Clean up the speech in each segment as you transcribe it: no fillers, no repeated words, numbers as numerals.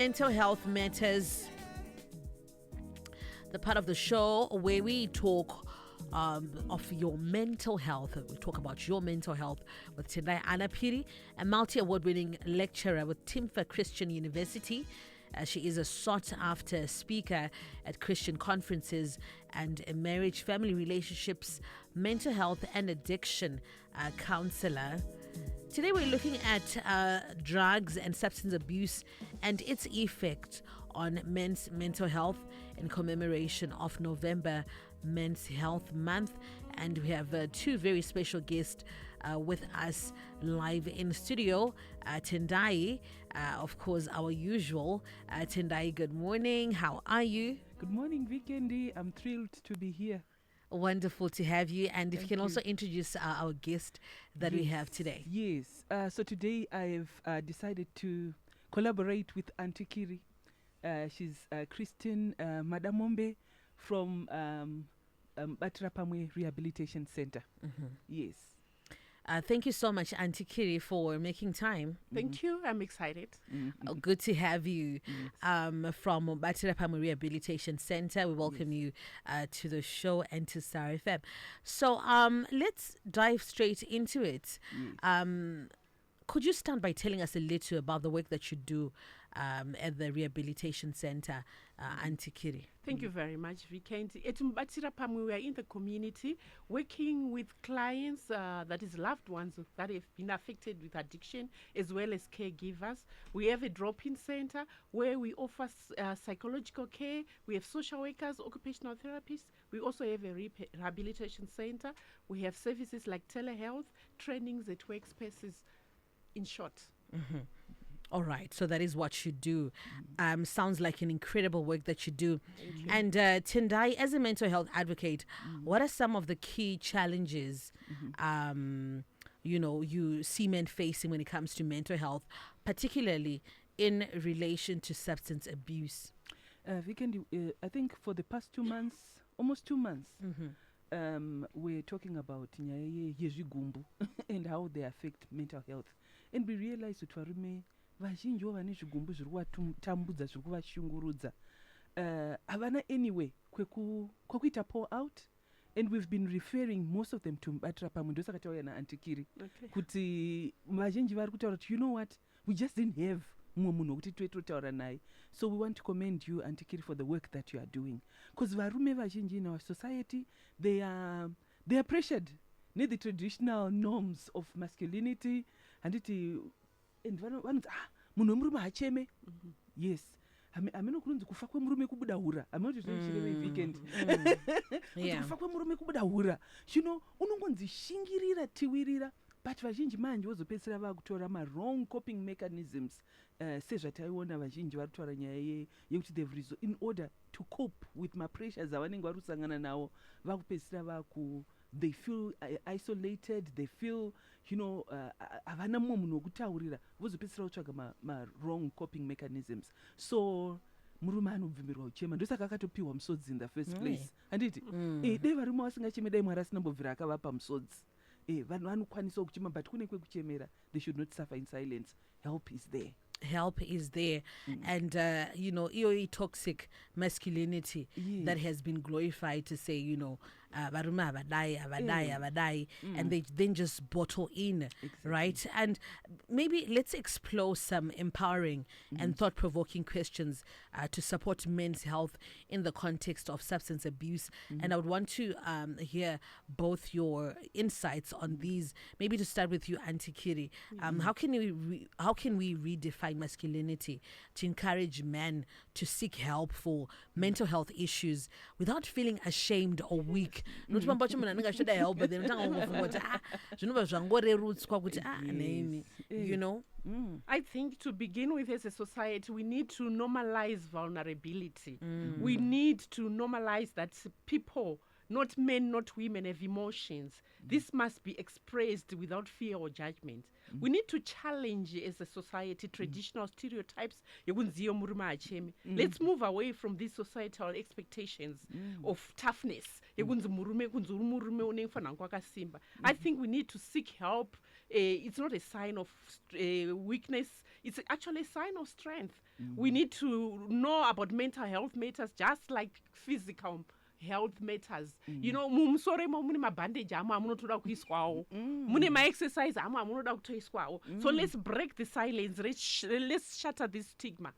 Mental health matters, the part of the show where we talk of your mental health. We talk about your mental health with Tendayi Annah Phiri, a multi-award-winning lecturer with Timfer Christian University. She is a sought-after speaker at Christian conferences and a marriage, family relationships, mental health and addiction counselor. Today we're looking at drugs and substance abuse and its effect on men's mental health in commemoration of November Men's Health Month. And we have two very special guests with us live in studio. Tendayi, of course, our usual. Tendayi, good morning. How are you? Good morning, Vikendi. I'm thrilled to be here. Wonderful to have you. And if you can also introduce our guest that we have today. Yes. So today I've decided to collaborate with Auntie Phiri. She's Christine Madamombe from Batirapamwe Rehabilitation Center. Mm-hmm. Yes. Thank you so much, Auntie Phiri, for making time. Thank you. I'm excited. Mm-hmm. Good to have you. Yes. From Batirapamwe Rehabilitation Center. We welcome you to the show and to Star FM. So let's dive straight into it. Yes. Could you start by telling us a little about the work that you do at the Rehabilitation Center, Auntie Phiri? Thank you very much, Vikendi. At Batirapamwe, we are in the community working with clients, that is loved ones that have been affected with addiction, as well as caregivers. We have a drop-in center where we offer psychological care. We have social workers, occupational therapists. We also have a rehabilitation center. We have services like telehealth, trainings at workspaces, in short. Mm-hmm. All right, so that is what you do. Sounds like an incredible work that you do. And Tendayi, as a mental health advocate, what are some of the key challenges you see men facing when it comes to mental health, particularly in relation to substance abuse? Vikendi, I think for the past 2 months, almost 2 months, we're talking about yezvigumbu and how they affect mental health. And we realize that varume vazhinji vane zvigumbu zviri kuvatambudza zviri kuvashungurudza havana anyway kwekuita pour out, and we've been referring most of them to Batirapamwe. Ndosaka tauya naAuntie Phiri kuti vazhinji vari kutaura kuti you know what, we just didn't have mumwe munhu wekuti totaura naye. So we want to commend you, Auntie Phiri, for the work that you are doing, because varume vazhinji in our society, they are pressured near the traditional norms of masculinity and vanoti munhu wemurume hacheme. Yes, ameno kunonzi kufa kwemurume kubuda hura, amunoti zvoishireve weekend kufa kwemurume kubuda hura, unongonzi shingirira tiwirira. But vazhinji manje vozopedzisira vakutora ma-wrong coping mechanisms, sezvataiona vazhinji vari kutaura nyaya yekuti they've in order to cope with ma-pressures avanenge vari kusangana nawo, vakupedzisira they feel isolated, they feel havana mumwe munhu wokutaurira, vozopedzisira kutsvaga ma-wrong coping mechanisms. So murume anobvumirwa kuchema, ndosaka akatopiwa musodzi in the first place. Handiti dai varume vasingacheme, dai Mwari asinambobvira akavapa musodzi. Vanhu vanokwanisa kuchema, but kune kwekuchemera, they should not suffer in silence. Help is there. Help is there. And EOE toxic masculinity that has been glorified to say, varume avadai, and they then just bottle in. Right? And maybe let's explore some empowering and thought-provoking questions to support men's health in the context of substance abuse. And I would want to hear both your insights on these. Maybe to start with you, Auntie Phiri, how can we redefine masculinity to encourage men to seek help for mental health issues without feeling ashamed or weak? I think to begin with, as a society, we need to normalize vulnerability. We need to normalize that people, not men, not women, have emotions. This must be expressed without fear or judgment. We need to challenge as a society traditional stereotypes. Let's move away from these societal expectations of toughness. I think we need to seek help it's not a sign of weakness. It's actually a sign of strength. We need to know about mental health matters just like physical health matters. You know, mumusoro imo mune mabandage amo amunotoda kuiswawo. Mune ma-exercise amo amunoda kutoiswawo. So let's break the silence. Let's shatter this stigma.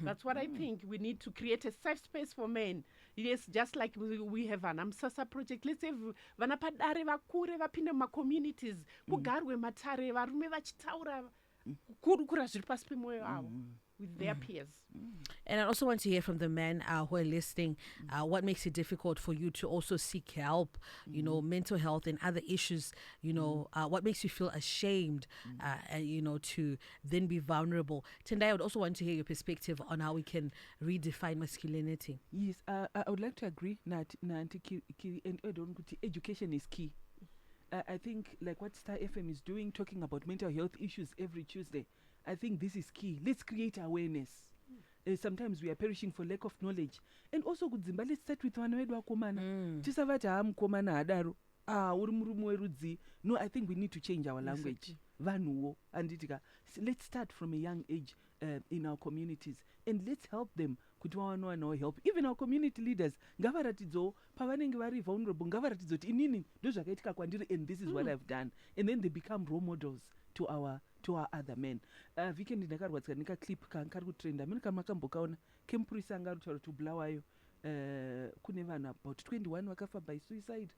That's what I think. We need to create a safe space for men. Yes, just like we have an Amsasa project. Let's have vanapadare vakure vapinde muma-communities. Kugarwe matare varume vachitaura kurukura zviri pasi pemoyo avo with their peers. And I also want to hear from the men who are listening. What makes it difficult for you to also seek help, you know, mental health and other issues, you know, what makes you feel ashamed, you know, to then be vulnerable? Tendayi, I would also want to hear your perspective on how we can redefine masculinity. Yes, I would like to agree. And education is key. I think like what Star FM is doing, talking about mental health issues every Tuesday, I think this is key. Let's create awareness. Sometimes we are perishing for lack of knowledge. And also kudzimba, let's start with vana vedu vakomana. Tisavati mukomana adaro. Uri murume werudzi. No, I think we need to change our language. Vanuwo anditika. Let's start from a young age in our communities, and let's help them kuti vawane help. Even our community leaders ngavaratidzo pavanenge vari vulnerable, ngavaratidzo kuti inini ndozvakaitika kwandiri and this is what I've done, and then they become role models to our other men. Weekend ndakarwadzika nika clip kari kutrenda mini kama makambokaona kemupurisa anga rutaura kuti Bulawayo kune vanhu about 21 vakafa by suicide,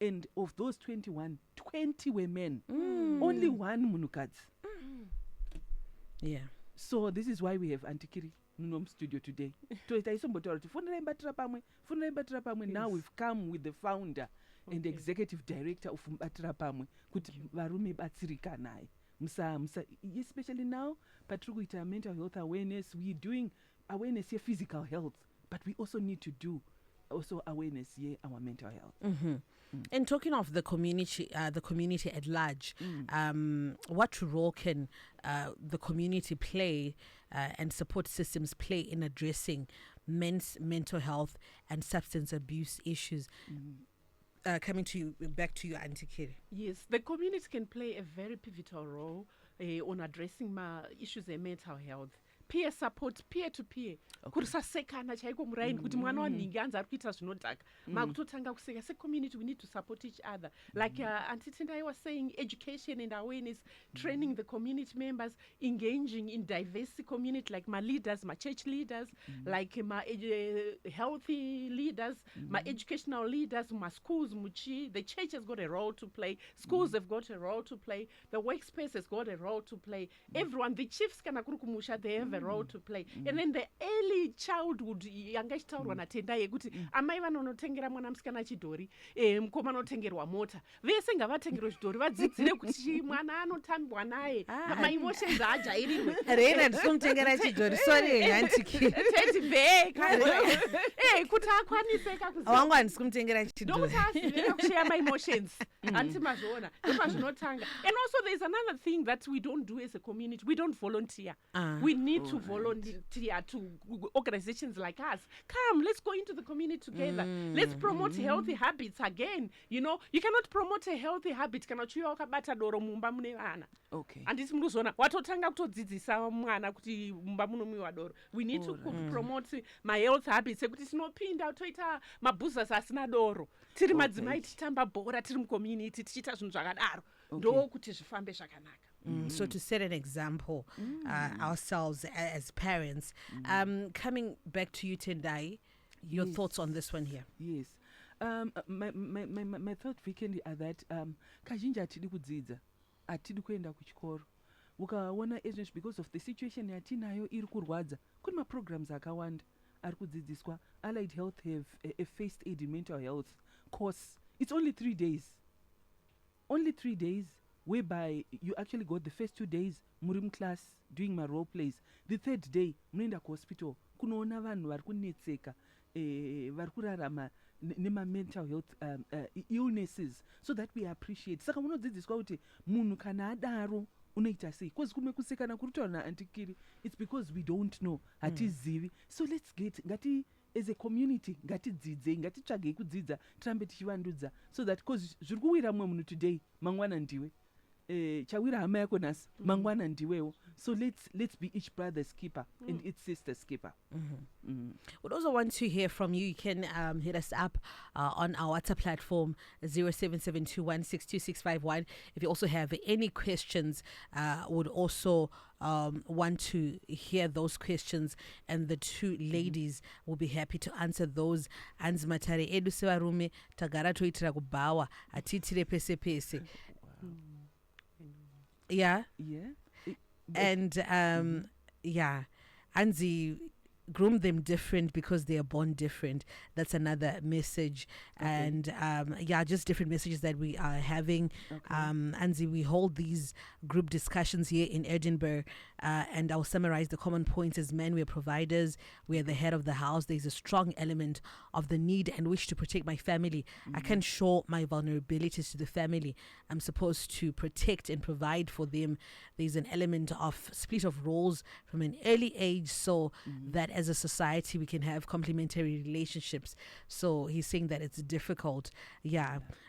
and of those 21, 20 were men. Only one munhukadzi. Yeah. So this is why we have Auntie Phiri in studio today. Now we've come with the founder and the executive director of Mbatira Pamwe kuti varume batsirikanai. Especially now, Patruguita mental health awareness, we're doing awareness here physical health, but we also need to do also awareness here our mental health. And talking of the community at large, what role can the community play and support systems play in addressing men's mental health and substance abuse issues? Coming to you, back to you, Auntie Phiri. Yes, the community can play a very pivotal role on addressing issues of mental health. Peer support, peer to peer. Kurisasekana chaiko muraini kuti mwana waningi anza arikuita zvinodhaka. Makutotanga kuseka. As a community, we need to support each other. Like Auntie Tendayi was saying, education and awareness, training the community members, engaging in diverse community, like my leaders, my church leaders, like my healthy leaders, my educational leaders, my schools, the church has got a role to play, schools have got a role to play, the workspace has got a role to play. Everyone, the chiefs kanakurukumusha, they have a role to play. And then the early childhood yangachitaurwa naTendayi kuti amai vanonotengera mwana musikana chidhori, mukoma anotengerwa mota. Vese ngavatengerwe zvidhori vadzidzire kuti mwana anotambwa naye. Ma-emotions ajairiwe. Reina ndikumutengera chidhori. Sorry, Auntie Phiri. Teddy bear. Kuti akwaniseka kuziva. Wangu ndikumutengera chidhori. Ndokuti asivira kushare my-emotions. Anti mazvona. Ndopazvinotanga. And also there's another thing that we don't do as a community. We don't volunteer. We need to volunteer to organizations like us. Come, let's go into the community together. Let's promote healthy habits again. You know, you cannot promote a healthy habit kana chiwa wakabata doro mumba mune vana. Okay. And this muzona watotanga kutodzidzisa mwana kuti mumba munomiwa doro. We need to promote my health habits kuti tinopinda toita mabhuzas asina doro. Tiri madzimai tichitamba bhora tiri mucommunity tichita zvinhu zvakadaro. Ndo kuti zvifambe zvakanaka. So to set an example ourselves as parents. Coming back to you, Tendayi, your thoughts on this one here. Yes. My thought weekend are that kazhinji atidi kudzidza, atidi kuenda kuchikoro. Ukaona agents because of the situation yatinayo iri kurwadza, kune ma-programs akawanda ari kudzidziswa. Allied Health have a first aid in mental health course. It's only 3 days. Only 3 days, whereby you actually got the first 2 days murim class doing my role plays. The third day munoenda kuhospital kunoona vanhu vari kunetseka vari kurarama nema mental health illnesses, so that we appreciate. Saka munodzidziswa kuti munhu kana adaro unoita sei. Because kumekusekana kurutaura naAuntie Phiri, it's because we don't know, hatizivi. So let's get ngati as a community ngatidzidze, ngatitsvagei kudzidza tirambe tichivandudza, so that because zviri kuwira mumwe munhu today mangwana ndiwe. chawira hama yako nasi mangwana ndiwewo. So let's be each brother's keeper and each sister's keeper. Would also want to hear from you. You can hit us up on our WhatsApp platform 0772162651. If you also have any questions, would also want to hear those questions, and the two ladies will be happy to answer those. Anzi matare edu sevarume tagara toitira kubawa atitire pese pese. Yeah. And yeah, Anzi groom them different because they are born different. That's another message. And yeah, just different messages that we are having. Anzi, we hold these group discussions here in Edinburgh, and I'll summarize the common points. As men, we're providers, we're the head of the house. There's a strong element of the need and wish to protect my family. I can't show my vulnerabilities to the family. I'm supposed to protect and provide for them. There's an element of split of roles from an early age, so that as a society we can have complementary relationships. So he's saying that it's difficult.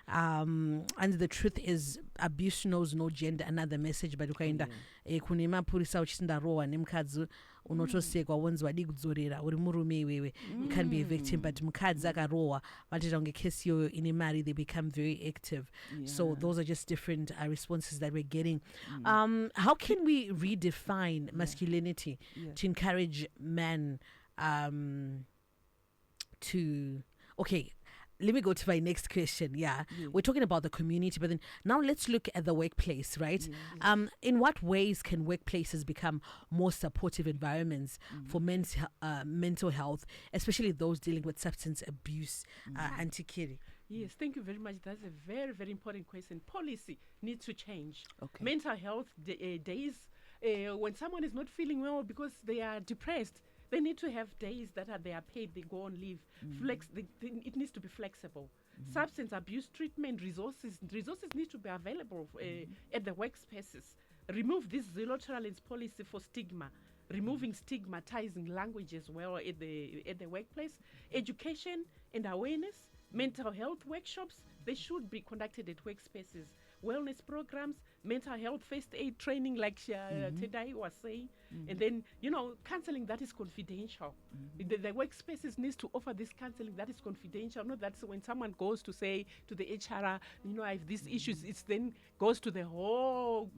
And the truth is, abuse knows no gender. Another message by ukaenda kunema purisa uchisinda rowa nemukadzi unotosekwa wonzi wadi kudzorera uri murume iwewe. You can be a victim, but mukadzi akarowa vatira unge case yoyo ine mari, they become very active. So those are just different responses that we're getting. How can we redefine masculinity to encourage men to... Okay, let me go to my next question. We're talking about the community, but then now let's look at the workplace, right? In what ways can workplaces become more supportive environments for men's mental health, especially those dealing with substance abuse? Auntie Phiri. Yes, thank you very much. That's a very, very important question. Policy needs to change. Mental health days, when someone is not feeling well because they are depressed, they need to have days that they are paid, they go on leave. It needs to be flexible. Substance abuse treatment resources need to be available at the workspaces. Remove this zero tolerance policy for stigma. Removing stigmatizing language as well at the workplace. Education and awareness. Mental health workshops, they should be conducted at workspaces. Wellness programs, mental health first aid training, like Tendayi was saying, and then counseling that is confidential. The workspaces needs to offer this counseling that is confidential. Not that when someone goes to say to the HR, I have these issues, it then goes to the whole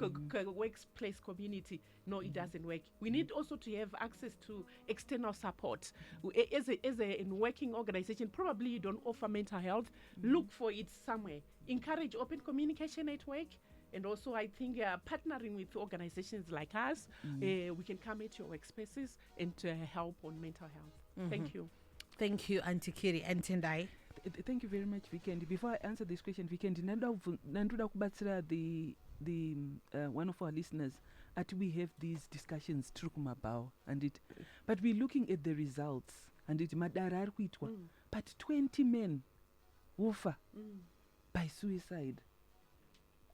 workplace community. No, it doesn't work. We need also to have access to external support. As a working organization, probably you don't offer mental health. Look for it somewhere. Encourage open communication at work. And also, I think partnering with organizations like us, we can come at your workspaces and help on mental health. Thank you. Thank you, Auntie Phiri. And Tendayi. Thank you very much, Vikendi. Before I answer this question, Vikendi, nanduda kubatsira the one of our listeners at we have these discussions through kumabao and it, but we're looking at the results and it madara kuitwa, but 20 men wofa by suicide.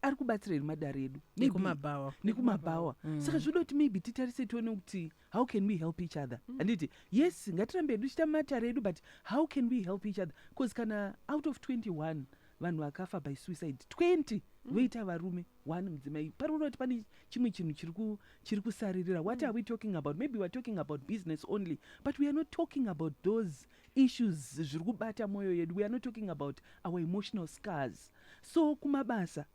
Arikubatsira madara edu nikumabawa saka zvodoti maybe titarise tione kuti how can we help each other and it yes ngatirambe edu chita matara edu, but how can we help each other, because kana out of 21 vanhu vakafa by suicide 20 voita varume 1 mudzimai. Parunoti pane chimwe chinhu chiri kusaririra. What are we talking about? Maybe we're talking about business only, but we are not talking about those issues zviri kubata moyo yedu. We are not talking about our emotional scars. So kumabasa,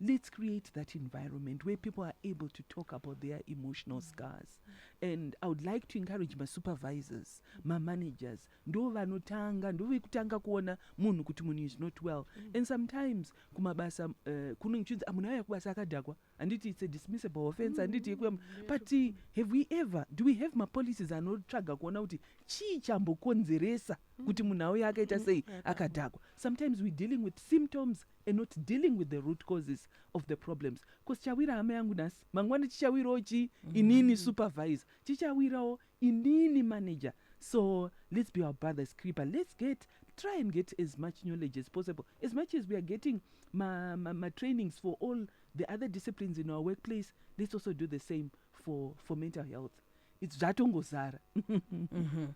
let's create that environment where people are able to talk about their emotional scars. And I would like to encourage my supervisors, my managers, ndo vanotanga, ndo vekutanga kuona munhu kuti munhu is not well. And sometimes kumabasa kunonchudza amunaya kubasa akadhakwa anditi it's a dismissible offense anditi but do we have my policies anotsvaga kuona kuti chii chambokonzeresa kuti munhu auya akaita sei akadhakwa. Sometimes we're dealing with symptoms and not dealing with the root causes of the problems. Because chawira hama yangu nasi mangwani chichawirawo chi inini supervisor, chichawirawo inini manager. So let's be our brother's keeper. Let's try and get as much knowledge as possible. As much as we are getting my trainings for all the other disciplines in our workplace, let's also do the same for mental health. It's zvatongozara.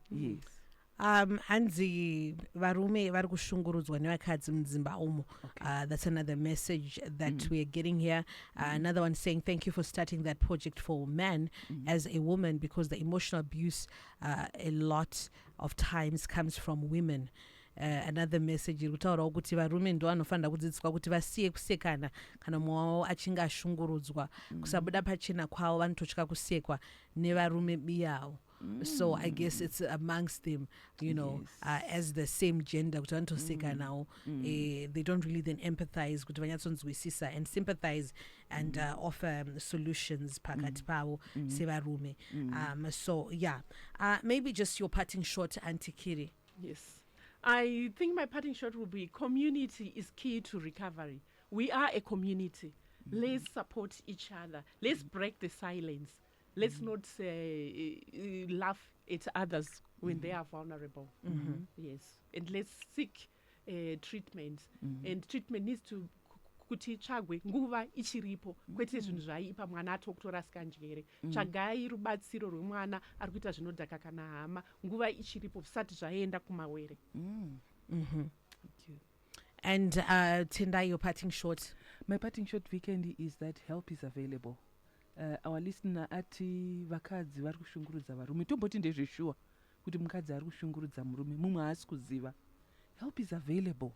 Yes. hanzi varume vari kushungurudzwa nevakadzi mudzimba umo. That's another message that we are getting here. Another one saying, thank you for starting that project for men as a woman, because the emotional abuse a lot of times comes from women. Another message iri kutaurawo kuti varume ndo vanofanira kudzidziswa kuti vasiye kusekana kana mumwe wavo achinge ashungurudzwa, kusabuda pachena kwavo vanototya kusekwa nevarume biyavo. So I guess it's amongst them, you know, as the same gender, kuti vanotosekanawo. They don't really then empathize kuti vanyatsonzwisisa and sympathize and offer solutions pakati pavo sevarume. So yeah, maybe just your parting shot, Auntie Phiri. Yes. I think my parting shot will be community is key to recovery. We are a community. Let's support each other. Let's break the silence. Let's not laugh at others when they are vulnerable. Yes. And let's seek treatment. And treatment needs to kuti tsvagwe nguva ichiripo, kwete zvinhu zvaipa mwana atokutorasika njere. Tsvagai rubatsiro rwemwana ari kuita zvinodhaka kana hama nguva ichiripo zvisati zvaenda kumawere. Thank you. And Tendayi, your parting shot. My parting shot weekend is that help is available. Our listener ati vakadzi vari kushungurudza varume, tomboti ndezveshuwa kuti mukadzi ari kushungurudza murume mumwe haasi kuziva. Help is available.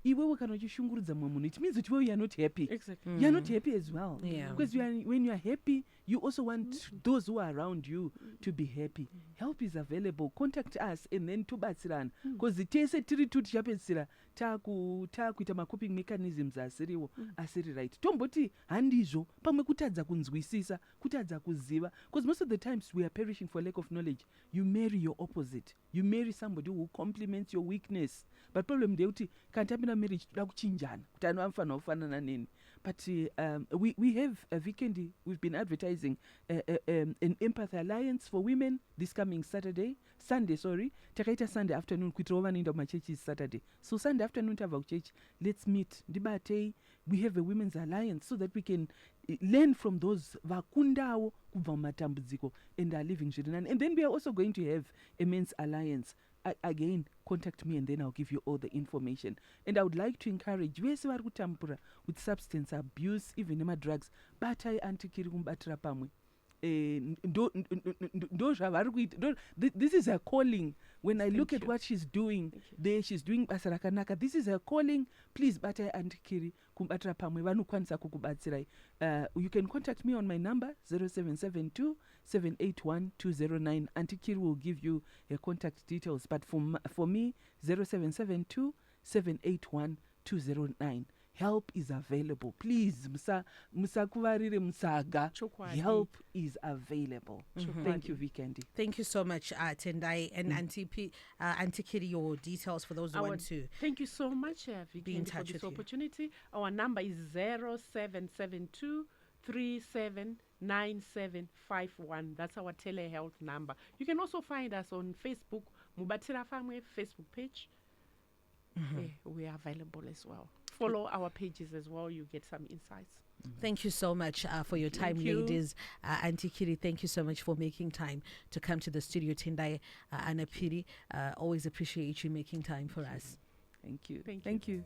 Iwewe kana uchishungurudza mumwe munhu, it means that you are not happy. Exactly. You are not happy as well. Yeah. Because when you are happy, you also want those who are around you to be happy. Help is available. Contact us and then tobatsirana. Because tese tiri tichapedzisira takuita macoping mechanisms asiri right. Tomboti handizvo pamwe kutadza kunzwisisa, kutadza kuziva. Because most of the times we are perishing for lack of knowledge. You marry your opposite. You marry somebody who complements your weakness. But problem ndeuti kantapina marriage toda kuchinjana kuti anofanira kufanana neni. But we have a weekend, we've been advertising an Empathy Alliance for Women this coming Sunday. Takaita Sunday afternoon, kuitira vanoenda kumachechi is Saturday. So Sunday afternoon tava kuchechi, let's meet. Ndibate, we have a women's alliance so that we can learn from those vakundawo kubva mumatambudziko and are living zvirinani. And then we are also going to have a men's alliance. Again, contact me and then I'll give you all the information. And I would like to encourage vese vari kutambura with substance abuse, even drugs, batai Auntie Phiri kumbatira pamwe. This is her calling. When I look at what she's doing there, she's doing basa rakanaka. This is her calling. Please batai Auntie Phiri kumbatira pamwe vanokwanisa kukubatsirai. You can contact me on my number 0772 781 209. Auntie Phiri will give you her contact details, but for me 0772 781 209. Help is available. Please, musakuvarire musaga. Help is available. Thank you, Vikendi. Thank you so much, Tendayi and Auntie Phiri. Your details for those who want to. Thank you so much, Vikendi, for this opportunity. Our number is 0772 379751. That's our telehealth number. You can also find us on Facebook, Mubatira Family Facebook page. We are available as well. Follow our pages as well. You get some insights. Thank you so much for your time, ladies. Auntie Phiri, thank you so much for making time to come to the studio. Tendayi, Annah Phiri, always appreciate you making time for us. Thank you. Thank you.